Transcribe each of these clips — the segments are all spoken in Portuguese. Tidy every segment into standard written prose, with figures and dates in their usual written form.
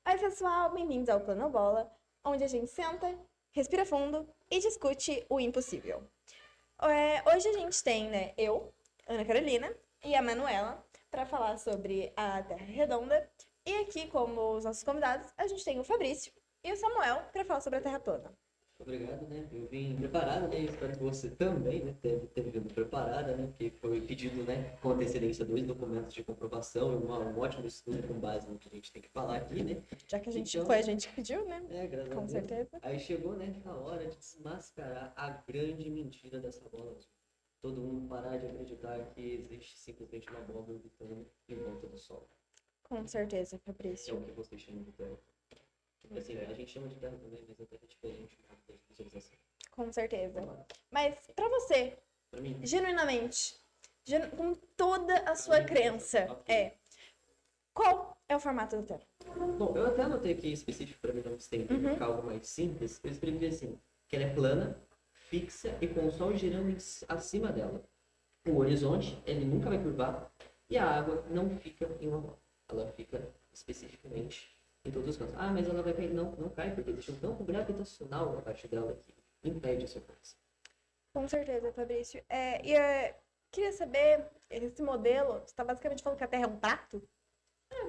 Oi, pessoal, bem-vindos ao Plano Bola, onde a gente senta, respira fundo e discute o impossível. Hoje a gente tem, eu, Ana Carolina e a Manuela, para falar sobre a Terra Redonda. E aqui, como os nossos convidados, a gente tem o Fabrício e o Samuel para falar sobre a Terra plana. Obrigado, né? Eu vim preparado, né? Espero que você também, né? Teve vindo preparada, né? Porque foi pedido, né? Com antecedência 2 documentos de comprovação e um ótimo estudo com base no que a gente tem que falar aqui, né? Já que Então, foi a gente que pediu, né? graças a Com Deus. certeza. Aí chegou, né? A hora de desmascarar a grande mentira dessa bola azul. Todo mundo parar de acreditar que existe simplesmente uma bola orbitando em volta do Sol. Com certeza, É Fabrício. o que vocês chamam de Terra. Assim, a gente chama de Terra também, mas a Terra é diferente da visualização. Com certeza. Mas para você, Pra mim, genuinamente, com toda a sua crença, qual é o formato da Terra? bom, eu até anotei aqui específico para mim não se tem ficar algo mais simples. Eu escrevi assim, que ela é plana, fixa e com o sol girando acima dela. O horizonte, ele nunca vai curvar e a água não fica em uma mão. Ela fica especificamente em todos os cantos. Ah, mas ela vai cair. Não, não cai, porque existe um campo gravitacional abaixo dela que impede essa coisa. Com certeza, Fabrício. Queria saber, esse modelo, você está basicamente falando que a Terra é um prato?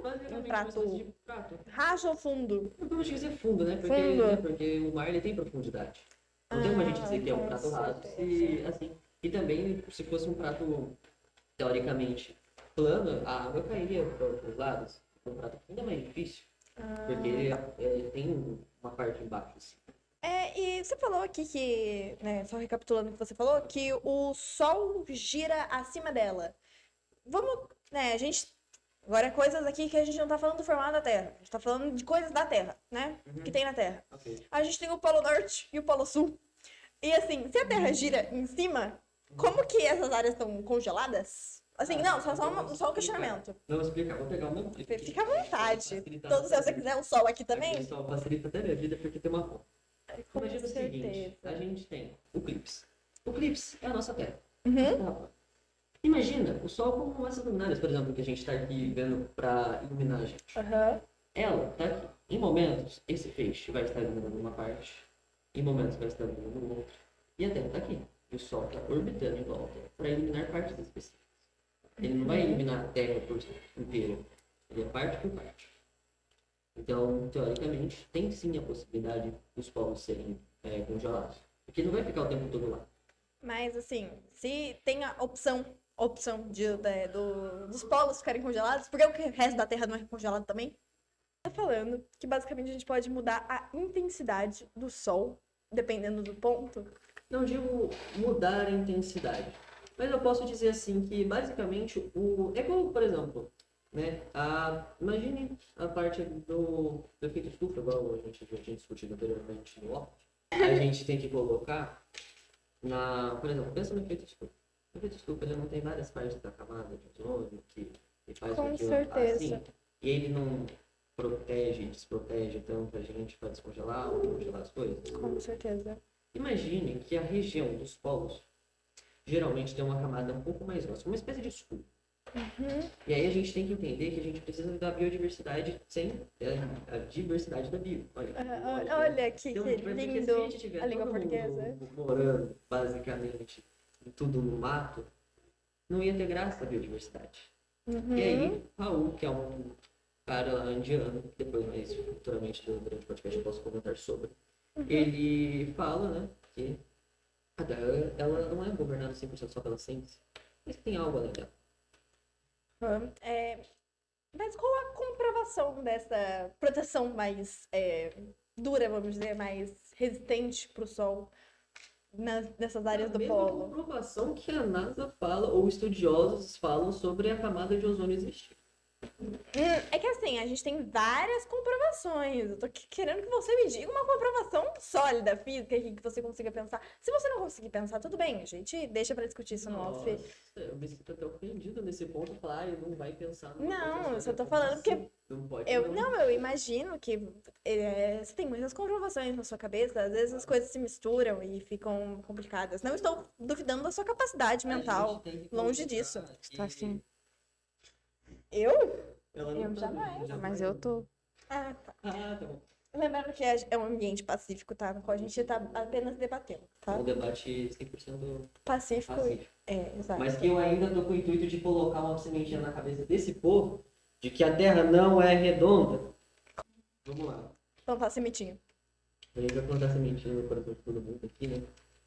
Basicamente, Um prato. uma espécie de prato. Raso ou fundo? Não podemos dizer fundo, né? Porque, Fundo. porque o mar ele tem profundidade. Não tem como a gente dizer que é um com prato raso, certeza. assim. E também, se fosse um prato, teoricamente, plano, a água cairia para os lados. Um prato ainda mais difícil, porque ele tem uma parte embaixo, assim. E você falou aqui que, né, só recapitulando o que você falou, que o Sol gira acima dela. Vamos, né, a gente... Agora, coisas aqui que a gente não tá falando do formato da Terra. A gente tá falando de coisas da Terra, né? Que tem na Terra. Ok. A gente tem o Polo Norte e o Polo Sul. E assim, se a Terra gira em cima, como que essas áreas estão congeladas? Assim, não, só um questionamento. Não, explicar, vou pegar uma. Fica à vontade. Facilitar Então, se a você vida. quiser o sol aqui também, Aqui só facilita até a minha vida porque tem uma fonte. com Imagina o seguinte, a certeza. gente tem o Clips. O Clips é a nossa Terra. Uhum. Imagina o Sol como essas luminárias, por exemplo, que a gente está aqui vendo para iluminar a gente. Aham. Ela está aqui. Em momentos, esse feixe vai estar iluminando uma parte, em momentos vai estar iluminando outra. E a Terra está aqui. E o Sol está orbitando em volta para iluminar partes específicas. Ele não vai iluminar a Terra por inteira. Ele é parte por parte. Então, teoricamente, tem sim a possibilidade dos polos serem congelados. Porque não vai ficar o tempo todo lá. Mas assim, se tem a opção dos polos ficarem congelados, porque o resto da Terra não é congelado também? Tá falando que basicamente a gente pode mudar a intensidade do Sol, dependendo do ponto. Não digo mudar a intensidade, mas eu posso dizer assim que basicamente é como, por exemplo, né, imagine a parte do efeito estufa, igual a gente já tinha discutido anteriormente no off. A gente tem que colocar por exemplo, pensa no efeito estufa. O efeito estufa ele não tem várias partes da camada de ozônio que faz Com com que certeza. assim, e ele não protege e desprotege tanto a gente para descongelar ou congelar as coisas. Com certeza. Imagine que a região dos polos geralmente tem uma camada um pouco mais grossa, uma espécie de escudo. E aí a gente tem que entender que a gente precisa da biodiversidade sem a diversidade da bio. Olha que Então, lindo porque se a gente tiver a língua todo portuguesa. mundo morando basicamente tudo no mato, não ia ter graça a biodiversidade. E aí, Raul, que é um cara indiano, que depois mais futuramente durante o podcast eu posso comentar sobre, ele fala, né, que a Terra, ela não é governada 100% só pela ciência, mas tem algo além dela. Mas qual a comprovação dessa proteção mais dura, vamos dizer, mais resistente para o Sol nessas áreas do mesma polo? comprovação que a NASA fala, ou estudiosos falam sobre a camada de ozônio existir. É que assim, a gente tem várias comprovações. Eu tô querendo que você me diga uma comprovação sólida, física, que você consiga pensar. Se você não conseguir pensar, tudo bem, a gente deixa pra discutir isso no off. Nossa, eu me sinto até ofendido nesse ponto, falar, ele não vai pensar no Não, eu só tô falando porque não pode eu imagino que você tem muitas comprovações na sua cabeça, às vezes as coisas se misturam e ficam complicadas. Não estou duvidando da sua capacidade mental, longe disso. Está assim. Eu? Ela Eu não jamais, tá, mas eu tô. Ah, tá. Ah, tá bom. Lembrando que é um ambiente pacífico, tá? No qual a gente tá apenas debatendo, tá? Um debate 100% Pacífico. pacífico. Exato. Mas que eu ainda tô com o intuito de colocar uma sementinha na cabeça desse povo de que a Terra não é redonda. Vamos lá. Então tá, sementinho. A gente vai plantar sementinha no coração de todo mundo aqui, né?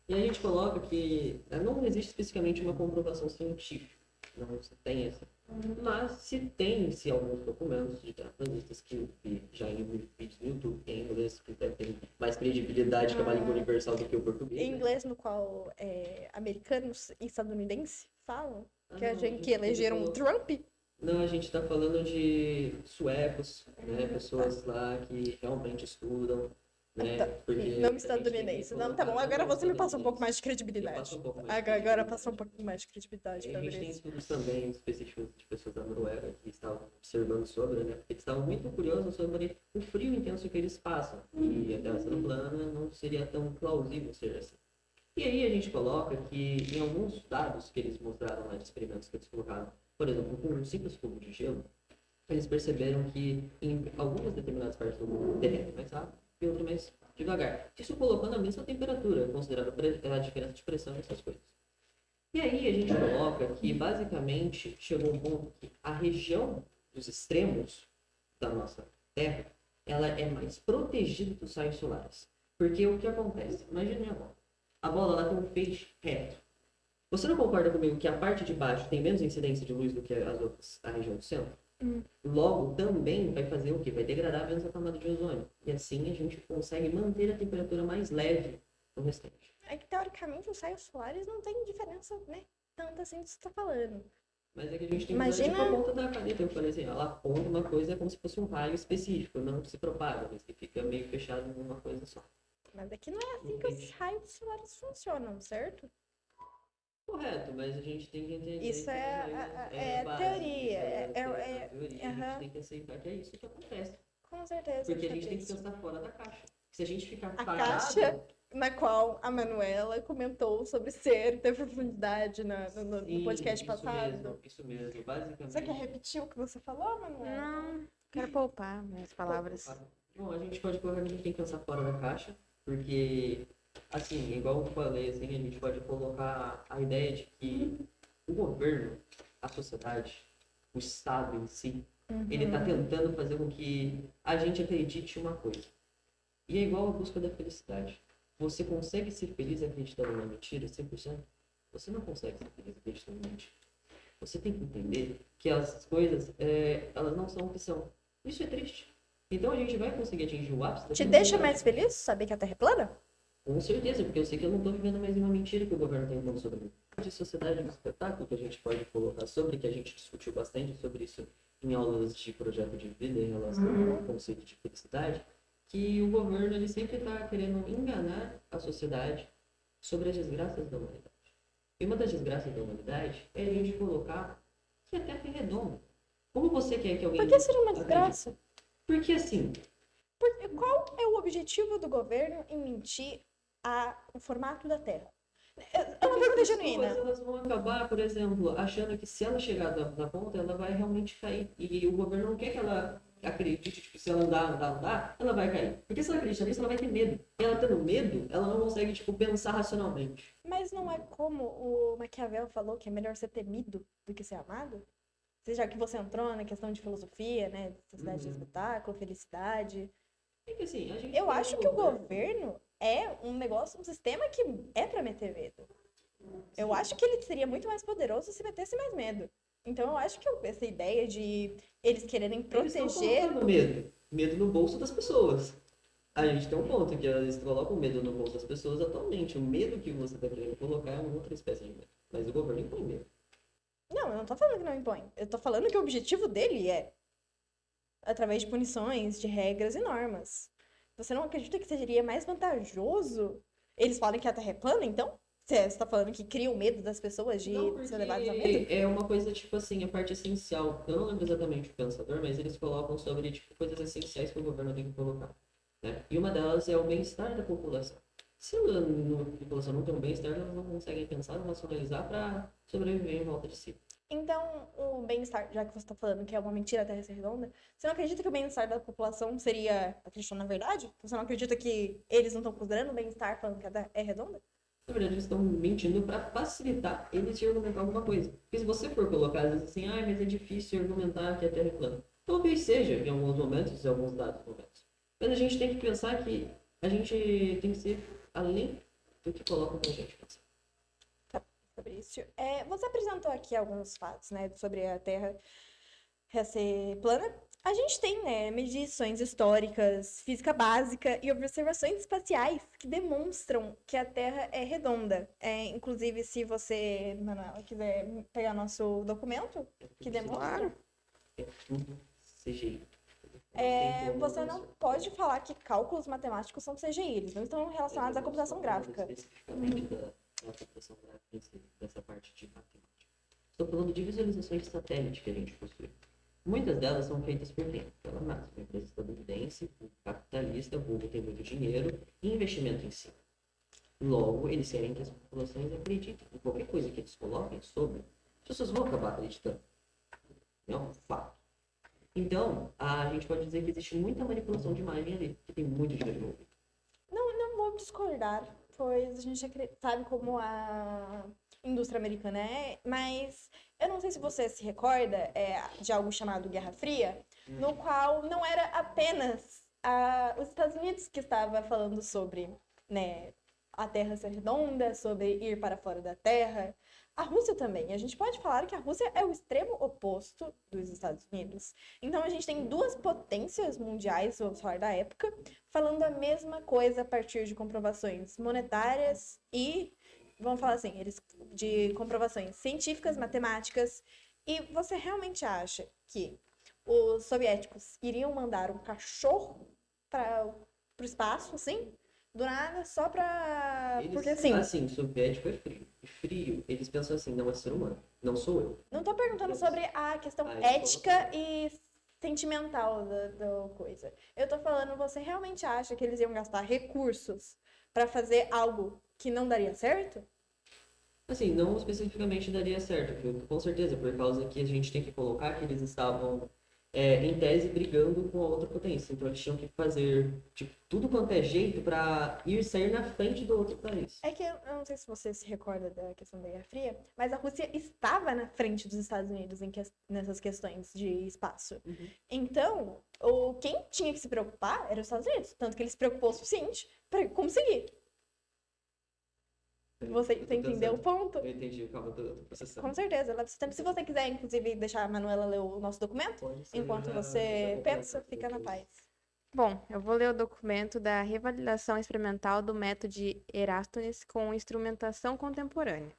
E a gente coloca que não existe especificamente uma comprovação científica. Não se tem essa. Mas se alguns documentos de terraplanistas que eu vi já em vídeos no YouTube em inglês, que deve ter mais credibilidade que é uma língua universal do que o português. Em Né? inglês, no qual americanos e estadunidenses falam que não, a gente que elegeram o Trump. Não, a gente está falando de suecos, né? Pessoas lá que realmente estudam, né? Tá. Porque Não estadunidense. Não, tá bom. Agora você me passa um pouco mais de Eu credibilidade. passo um pouco mais de Agora passa um pouco mais de credibilidade A pra gente tem ver. estudos também específicos de pessoas da Noruega que estavam observando sobre, né? Porque eles estavam muito curiosos sobre o frio intenso que eles passam. E a Terra sendo plana não seria tão plausível ser assim. E aí a gente coloca que em alguns dados que eles mostraram lá de experimentos que eles colocaram, por exemplo, com um simples cubo de gelo, eles perceberam que em algumas determinadas partes do mundo derrete mais rápido e outras mais devagar. Isso colocando a mesma temperatura, considerando a diferença de pressão e essas coisas. E aí a gente coloca que basicamente chegou um ponto que a região dos extremos da nossa Terra, ela é mais protegida dos raios solares. Porque o que acontece? Imagine minha bola. A bola ela tem um feixe reto. Você não concorda comigo que a parte de baixo tem menos incidência de luz do que as outras, a região do centro? Logo, também vai fazer o quê? Vai degradar menos a camada de ozônio. E assim a gente consegue manter a temperatura mais leve no restante. É que teoricamente os raios solares não tem diferença, né? Tanto assim que você tá falando. Mas é que a gente tem que Imagina- usar tipo a ponta da caneta. Eu falei assim, ela aponta uma coisa como se fosse um raio específico, não que se propaga, mas que fica meio fechado numa coisa só. Mas aqui não é assim que os raios solares funcionam, certo? Correto, mas a gente tem que entender Isso que é base, teoria, a teoria, a aham. gente tem que aceitar que é isso que acontece. Com certeza. Porque a gente tem que Fabrício. pensar fora da caixa. Se a gente ficar A parado, caixa na qual a Manuela comentou sobre ser ter profundidade no sim, podcast passado. Isso mesmo, basicamente. Você quer repetir o que você falou, Manuela? Não, quero poupar minhas palavras. Bom, a gente pode colocar que a gente tem que pensar fora da caixa, porque, assim, igual eu falei, assim, a gente pode colocar a ideia de que o governo, a sociedade, o Estado em si, ele está tentando fazer com que a gente acredite uma coisa. E é igual a busca da felicidade. Você consegue ser feliz acreditando na mentira 100%? Você não consegue ser feliz acreditando na mentira. Você tem que entender que as coisas, elas não são o que são. Isso é triste. Então a gente vai conseguir atingir o ápice da Te deixa felicidade. mais feliz saber que a Terra é plana? Com certeza, porque eu sei que eu não estou vivendo mais uma mentira que o governo tem impondo sobre mim. De sociedade de espetáculo que a gente pode colocar sobre, que a gente discutiu bastante sobre isso em aulas de projeto de vida em relação ao conceito de felicidade, que o governo ele sempre está querendo enganar a sociedade sobre as desgraças da humanidade. E uma das desgraças da humanidade é a gente colocar que a Terra é redonda. Como você quer que alguém... Por que seria uma acredite? desgraça? Porque assim, Qual é o objetivo do governo em mentir o formato da Terra? É uma pergunta genuína. elas vão acabar, por exemplo, achando que se ela chegar na ponta, ela vai realmente cair. E o governo não quer que ela acredite, tipo, se ela andar, ela vai cair. Porque se ela acredita nisso, ela vai ter medo. E ela tendo medo, ela não consegue, tipo, pensar racionalmente. Mas não é como o Maquiavel falou que é melhor ser temido do que ser amado? Já que você entrou na questão de filosofia, né? Sociedade de espetáculo, felicidade. É que assim, a gente Eu tem acho um que o governo é um negócio, um sistema que é pra meter medo. Eu acho que ele seria muito mais poderoso se metesse mais medo. Então eu acho que essa ideia de eles quererem Eles estão proteger. colocando medo no bolso das pessoas. A gente tem um ponto que eles colocam medo no bolso das pessoas atualmente. O medo que você está querendo colocar é uma outra espécie de medo. Mas o governo impõe medo. Não, eu não tô falando que não impõe. Eu tô falando que o objetivo dele é através de punições, de regras e normas. Você não acredita que seria mais vantajoso eles falarem que a Terra é plana, então? Você está falando que cria o medo das pessoas de Não, porque ser levadas a medo? é uma coisa, tipo assim, a parte essencial. Eu não lembro exatamente o pensador, mas eles colocam sobre, tipo, coisas essenciais que o governo tem que colocar. Né? E uma delas é o bem-estar da população. Se a população não tem um bem-estar, elas não conseguem pensar, racionalizar para sobreviver em volta de si. Então, o bem-estar, já que você está falando que é uma mentira a Terra ser redonda, você não acredita que o bem-estar da população seria a questão na verdade? Você não acredita que eles não estão considerando o bem-estar falando que a Terra é redonda? Na verdade, eles estão mentindo para facilitar eles de argumentar alguma coisa. Porque se você for colocar, às vezes assim, mas é difícil argumentar que a Terra é plana. Talvez seja em alguns momentos, em alguns dados momentos. Mas a gente tem que pensar que a gente tem que ser além do que colocam pra gente pensar. Fabrício, você apresentou aqui alguns fatos, né, sobre a Terra ser plana. A gente tem, né, medições históricas, física básica e observações espaciais que demonstram que a Terra é redonda. Inclusive, se você, Manuela, quiser pegar nosso documento, que demonstra. É tudo CGI. Você não pode falar que cálculos matemáticos são CGI, eles não estão relacionados à computação gráfica. Especificamente da computação gráfica em si, dessa parte de matemática. Estou falando de visualizações de satélite que a gente possui. Muitas delas são feitas por quem? Pela NASA, uma empresa estadunidense, capitalista, o povo tem muito dinheiro e investimento em si. Logo, eles querem que as populações acreditem em qualquer coisa que eles coloquem sobre. As pessoas vão acabar acreditando. É um fato. Então, a gente pode dizer que existe muita manipulação de imagem ali, que tem muito dinheiro envolvido. Não vou discordar, pois a gente sabe como a indústria americana é, mas eu não sei se você se recorda de algo chamado Guerra Fria, no qual não era apenas os Estados Unidos que estava falando sobre, né, a Terra ser redonda, sobre ir para fora da Terra. A Rússia também. A gente pode falar que a Rússia é o extremo oposto dos Estados Unidos. Então a gente tem duas potências mundiais, vamos falar da época, falando a mesma coisa a partir de comprovações monetárias e, vamos falar assim, de comprovações científicas, matemáticas. E você realmente acha que os soviéticos iriam mandar um cachorro para o espaço, assim? Do nada, só pra... Porque assim... Assim, soviético é frio. E frio, eles pensam assim, não é ser humano. Não sou eu. Não tô perguntando sobre a questão ética e sentimental da coisa. Eu tô falando, você realmente acha que eles iam gastar recursos pra fazer algo que não daria certo? Assim, não especificamente daria certo, com certeza, por causa que a gente tem que colocar que eles estavam, em tese, brigando com a outra potência. Então eles tinham que fazer tudo quanto é jeito para sair na frente do outro país. É que eu não sei se você se recorda da questão da Guerra Fria, mas a Rússia estava na frente dos Estados Unidos nessas questões de espaço. Uhum. Então, quem tinha que se preocupar era os Estados Unidos. Tanto que ele se preocupou o suficiente para conseguir. Você entendeu o ponto? Eu entendi, calma, eu tô processando. Com certeza. Se você quiser, inclusive, deixar a Manuela ler o nosso documento, enquanto você pensa, fica na paz. Bom, eu vou ler o documento da revalidação experimental do método de Eratosthenes com instrumentação contemporânea.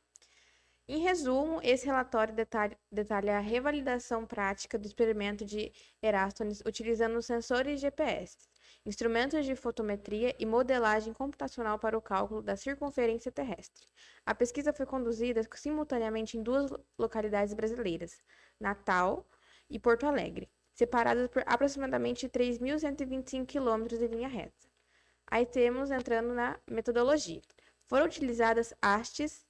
Em resumo, esse relatório detalha a revalidação prática do experimento de Eratosthenes utilizando sensores GPS, instrumentos de fotometria e modelagem computacional para o cálculo da circunferência terrestre. A pesquisa foi conduzida simultaneamente em duas localidades brasileiras, Natal e Porto Alegre, separadas por aproximadamente 3.125 quilômetros de linha reta. Aí temos entrando na metodologia. Foram utilizadas hastes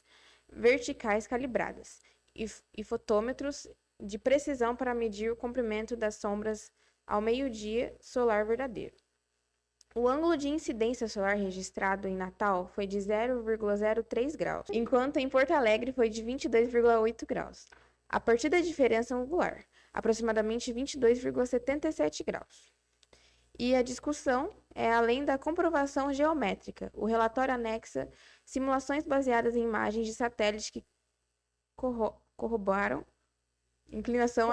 verticais calibradas e fotômetros de precisão para medir o comprimento das sombras ao meio-dia solar verdadeiro. O ângulo de incidência solar registrado em Natal foi de 0,03 graus, enquanto em Porto Alegre foi de 22,8 graus, a partir da diferença angular, aproximadamente 22,77 graus. E a discussão é além da comprovação geométrica. O relatório anexa simulações baseadas em imagens de satélite que corroboram inclinação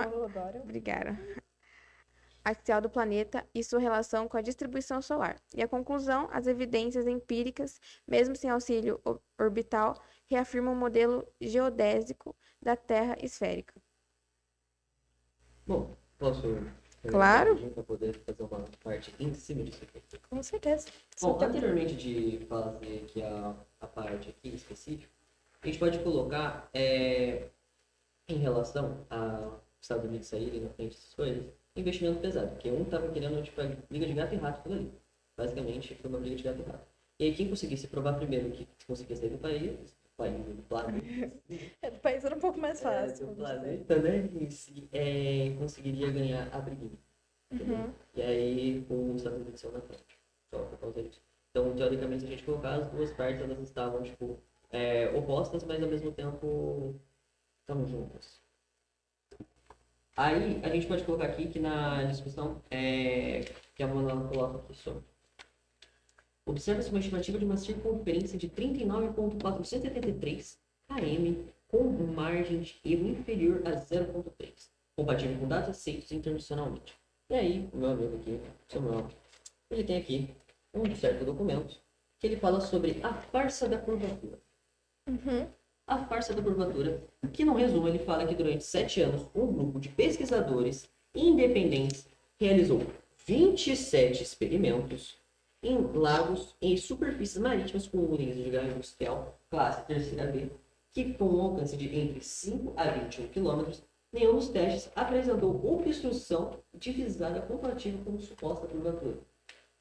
axial do planeta e sua relação com a distribuição solar. E a conclusão, as evidências empíricas, mesmo sem auxílio orbital, reafirmam o modelo geodésico da Terra esférica. Bom, posso... Claro. Para poder fazer uma parte em cima disso aqui. Com certeza. Bom, anteriormente de fazer aqui a parte aqui específica, a gente pode colocar em relação aos Estados Unidos saírem na frente dessas coisas, investimento pesado, porque um estava querendo briga de gato e rato por ali. Basicamente, foi uma briga de gato e rato. E aí quem conseguisse provar primeiro que conseguia sair do país, país, do planeta. Do país era um pouco mais fácil. Do vamos dizer. planeta, né? Em si, conseguiria ganhar a briguinha. Entendeu? E aí, os Estados Unidos são na frente. Só por causa disso. Então, teoricamente, se a gente colocar as duas partes, elas estavam, tipo, opostas, mas ao mesmo tempo estão juntas. Aí, a gente pode colocar aqui que na discussão, que a Manuela coloca aqui sobre. Observa-se uma estimativa de uma circunferência de 39.473 km com margem de erro inferior a 0.3, compatível com dados aceitos internacionalmente. E aí, o meu amigo aqui, Samuel, ele tem aqui um certo documento que ele fala sobre a farsa da curvatura. A farsa da curvatura, que no resumo ele fala que durante 7 anos um grupo de pesquisadores independentes realizou 27 experimentos em lagos e superfícies marítimas com linhas de grau industrial classe terceira B, que com um alcance de entre 5 a 21 km, nenhum dos testes apresentou obstrução divisada compatível com suposta curvatura.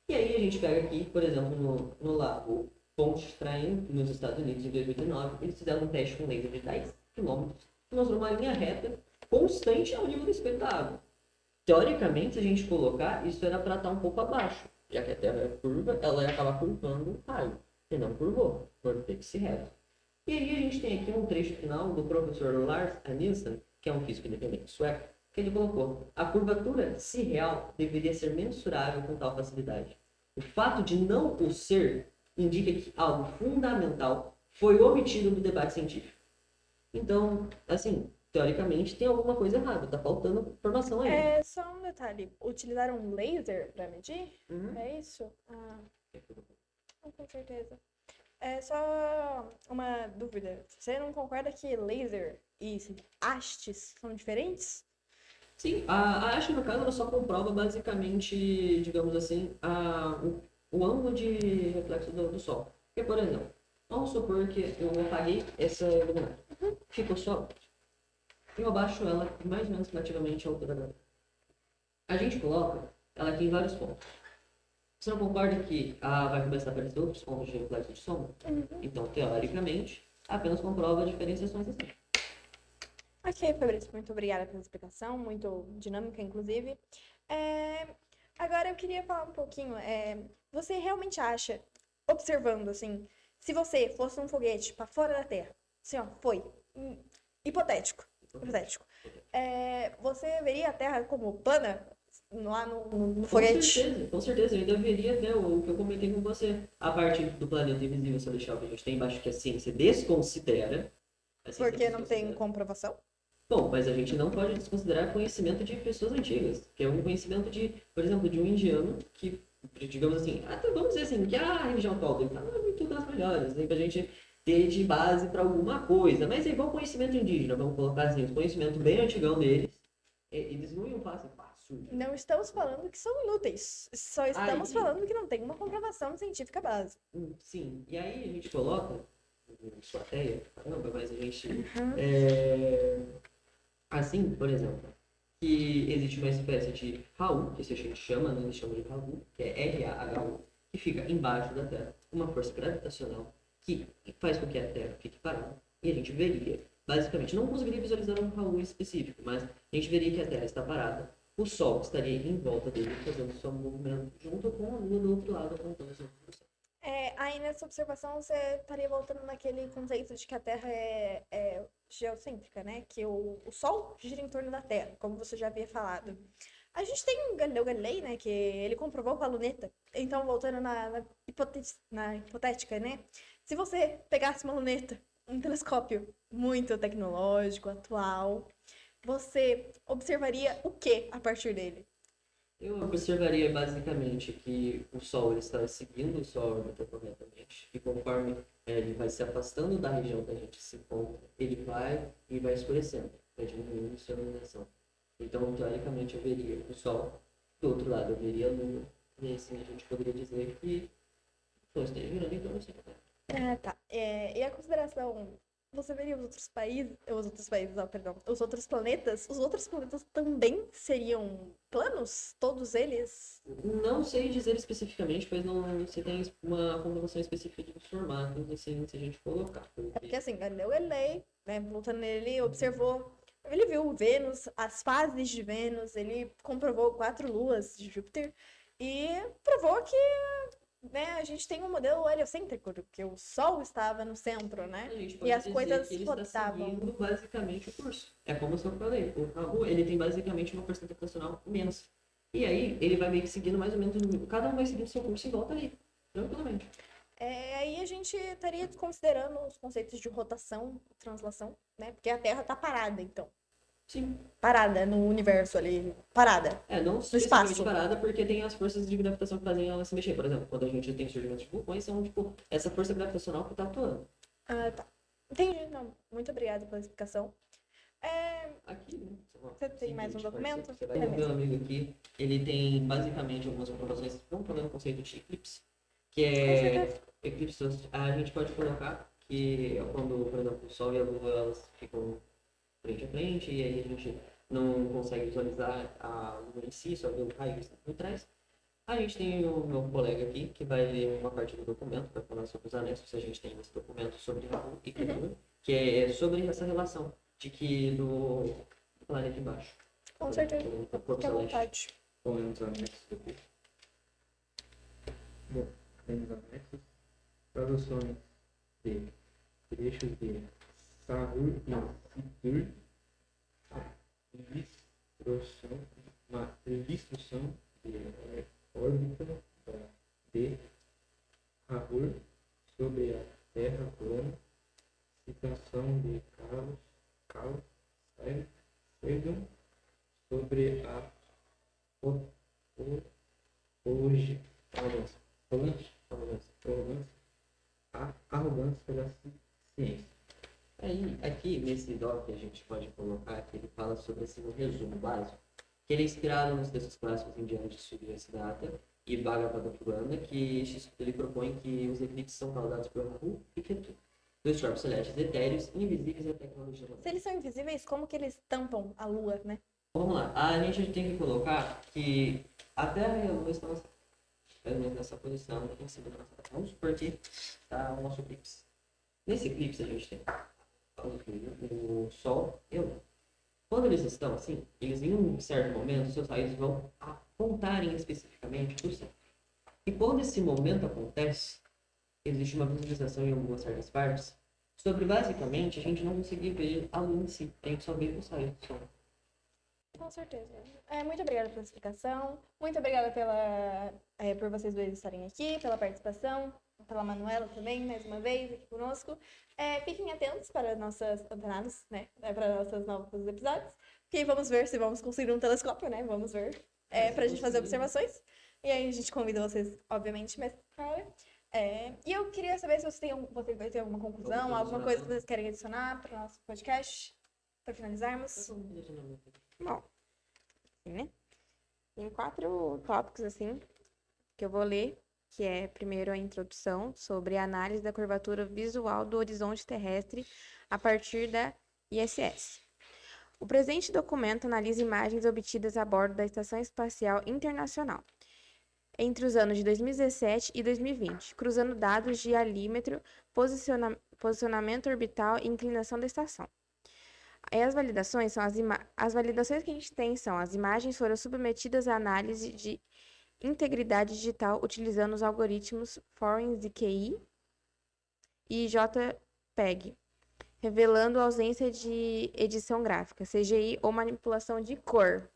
E aí a gente pega aqui, por exemplo, no lago Pontchartrain, nos Estados Unidos, em 2019, eles fizeram um teste com laser de 10 km, que mostrou uma linha reta constante ao nível do espelho da água. Teoricamente, se a gente colocar, isso era para estar um pouco abaixo, já que a Terra é curva, ela ia acabar curvando o raio, e não curvou, por ter que se reto. E aí a gente tem aqui um trecho final do professor Lars Nielsen, que é um físico independente sueco, que ele colocou: a curvatura, se real, deveria ser mensurável com tal facilidade. O fato de não o ser indica que algo fundamental foi omitido do debate científico. Então, assim, teoricamente tem alguma coisa errada, tá faltando informação aí. Só um detalhe, utilizaram um laser para medir? É isso? Não, com certeza. É só uma dúvida. Você não concorda que laser e hastes são diferentes? Sim, a haste, no caso, ela só comprova basicamente, digamos assim, o ângulo de reflexo do Sol. Porque, por exemplo, vamos supor que eu apaguei essa luminária. Ficou só. Eu abaixo ela mais ou menos relativamente à altura dela. A gente coloca ela aqui em vários pontos. Você não concorda que vai começar a aparecer outros pontos de reflexo de sombra? Então, teoricamente, apenas comprova diferenciações assim. Ok, Fabrício, muito obrigada pela explicação, muito dinâmica, inclusive. Agora eu queria falar um pouquinho, você realmente acha, observando assim, se você fosse um foguete para fora da Terra, assim, ó, hipotético, você veria a Terra como plana lá no foguete? Com certeza, eu ainda veria até o que eu comentei com você. A parte do planeta invisível celestial que a gente tem embaixo, que a ciência desconsidera. Porque não tem comprovação? Bom, mas a gente não pode desconsiderar conhecimento de pessoas antigas, que é um conhecimento de, por exemplo, de um indiano que, digamos assim, até vamos dizer assim, que a religião católica não é muito das melhores, né, pra gente ter de base para alguma coisa, mas é igual conhecimento indígena, vamos colocar assim, o conhecimento bem antigão deles, eles não iam fácil. Não estamos falando que são inúteis, só estamos falando que não tem uma comprovação científica base. Sim, e aí a gente coloca, plateia, caramba, mas a gente... Assim, por exemplo, que existe uma espécie de Raul, que a gente chama, né? Eles chamam de Raul, que é RAHU, que fica embaixo da Terra, uma força gravitacional que faz com que a Terra fique parada. E a gente veria, basicamente, não conseguiria visualizar um Raul específico, mas a gente veria que a Terra está parada, o Sol estaria em volta dele, fazendo seu movimento junto com a Lua do outro lado, apontando a sua posição. Aí nessa observação você estaria voltando naquele conceito de que a Terra é geocêntrica, né? Que o Sol gira em torno da Terra, como você já havia falado. A gente tem o Galileu Galilei, né? Que ele comprovou com a luneta. Então, voltando na hipotética, né? Se você pegasse uma luneta, um telescópio muito tecnológico, atual, você observaria o que a partir dele? Eu observaria basicamente que o Sol ele está seguindo sua órbita corretamente e conforme ele vai se afastando da região que a gente se encontra, ele vai escurecendo, vai diminuindo sua iluminação. Então, teoricamente, eu veria o Sol, do outro lado eu veria a Lua, e assim a gente poderia dizer que o Sol esteja girando em torno do centro. Tá. E a consideração, você veria os outros planetas também seriam planos? Todos eles? Não sei dizer especificamente, pois não se tem uma comprovação específica dos formatos, assim, se a gente colocar. É porque assim, Galileu Galilei, né, voltando nele, observou, ele viu Vênus, as fases de Vênus, ele comprovou 4 luas de Júpiter e provou que, né, a gente tem um modelo heliocêntrico, que o Sol estava no centro, né? A gente E pode as dizer coisas que ele está rotavam. seguindo basicamente o curso. É como eu falei, o Raul, ele tem basicamente uma porcentagem gravitacional menos. E aí, ele vai meio que seguindo mais ou menos, cada um vai seguindo seu curso em volta ali, tranquilamente. Aí a gente estaria desconsiderando os conceitos de rotação e translação, né? Porque a Terra está parada, então. Sim. Parada no universo ali, parada. Não espaço. especificamente parada, porque tem as forças de gravitação que fazem ela se mexer. Por exemplo, quando a gente tem surgimento de vulcões, são, tipo, essa força gravitacional que tá atuando. Ah, tá. Entendi. Não, muito obrigada pela explicação. Aqui, né? Você tem mais um documento? Você vai ver o meu amigo aqui, ele tem basicamente algumas comprovações. Vamos falar no conceito de eclipse, que é eclipse. A gente pode colocar que é quando, por exemplo, o Sol e a Lua elas ficam frente a frente e aí a gente não consegue visualizar a Lua em si, só vê o raio que está por trás. A gente tem o meu colega aqui que vai ler uma parte do documento, vai falar sobre os anexos. A gente tem esse documento sobre Raul e Ketu, que é sobre essa relação de que do planeta embaixo. Com certeza. Do corpo Fique à celeste. vontade. Vamos aos anexos do curso. Bom, temos anexos, traduções de trechos de Sahur e Sidur, ilustração de órbita de Sahur sobre a Terra plana, citação de Carl Sagan sobre a a arrogância da ciência. Aí, aqui nesse doc a gente pode colocar que ele fala sobre assim, um resumo básico, que ele é inspirado nos textos clássicos indianos de Surya Siddhartha e Bhagavata Purana, que ele propõe que os eclipses são causados por Rahu e Ketu, dois corpos celestes etéreos, invisíveis à tecnologia Se moderna. eles são invisíveis, como que eles tampam a Lua, né? Vamos lá, a gente tem que colocar que a Terra e a Lua estão mais ou menos nessa posição em cima da nossa Terra. Vamos supor que está o nosso eclipse. Nesse eclipse a gente tem o Sol e a Lua. Quando eles estão assim, eles em um certo momento, seus raios vão apontarem especificamente para o céu. E quando esse momento acontece, existe uma visualização em algumas certas partes sobre basicamente a gente não conseguir ver a Lua em si, a gente só vê os raios do Sol. Com certeza. Muito obrigada pela explicação. Muito obrigada por vocês dois estarem aqui, pela participação, pela Manuela também, mais uma vez, aqui conosco. Fiquem atentos para nossas antenadas, né? Para nossos novos episódios. Que vamos ver se vamos conseguir um telescópio, né? Vamos ver. Pra gente fazer observações. E aí a gente convida vocês, obviamente, mais cara. E eu queria saber se vocês vai ter alguma conclusão, alguma coisa que vocês querem adicionar para o nosso podcast, para finalizarmos. Bom, assim, né? Tem 4 tópicos, assim, que eu vou ler, que é, primeiro, a introdução sobre a análise da curvatura visual do horizonte terrestre a partir da ISS. O presente documento analisa imagens obtidas a bordo da Estação Espacial Internacional entre os anos de 2017 e 2020, cruzando dados de alímetro, posicionamento orbital e inclinação da estação. Aí as validações são as validações que a gente tem são as imagens foram submetidas à análise de integridade digital utilizando os algoritmos Forensic QI e JPEG, revelando ausência de edição gráfica, CGI ou manipulação de cor.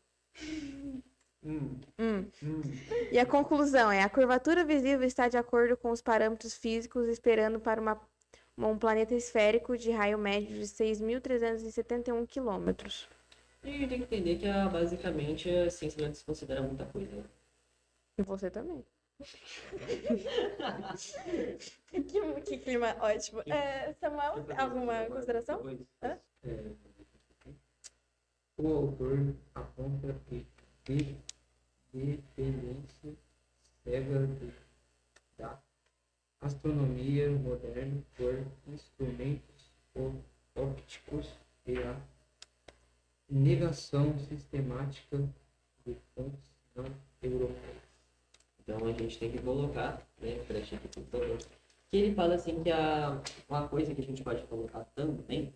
E a conclusão é: a curvatura visível está de acordo com os parâmetros físicos, esperando para um planeta esférico de raio médio de 6.371 quilômetros. E tem que entender que basicamente a ciência não desconsidera muita coisa. Né? E você também. Que clima ótimo. Samuel, alguma consideração? O autor aponta que dependência cega da astronomia moderna por instrumentos ópticos e a negação sistemática de fontes gente tem que colocar, né, preste aqui, por favor, que ele fala assim que uma coisa que a gente pode colocar também,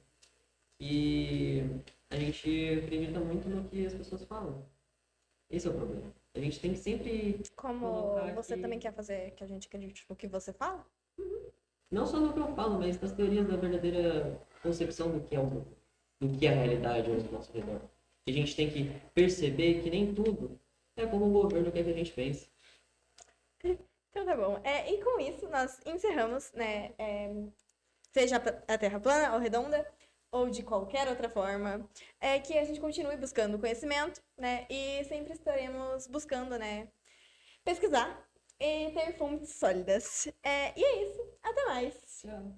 que a gente acredita muito no que as pessoas falam. Esse é o problema. A gente tem que sempre Como colocar você que- também quer fazer que a gente acredite no que você fala? não só no que eu falo, mas nas teorias da verdadeira concepção do que é o mundo, do que é a realidade ao nosso redor. E a gente tem que perceber que nem tudo é como o governo quer que a gente pense. Então tá bom. E com isso nós encerramos, né? Seja a Terra plana ou redonda, ou de qualquer outra forma, que a gente continue buscando conhecimento, né? E sempre estaremos buscando, né? Pesquisar e ter fontes sólidas. E é isso. Até mais. Tchau.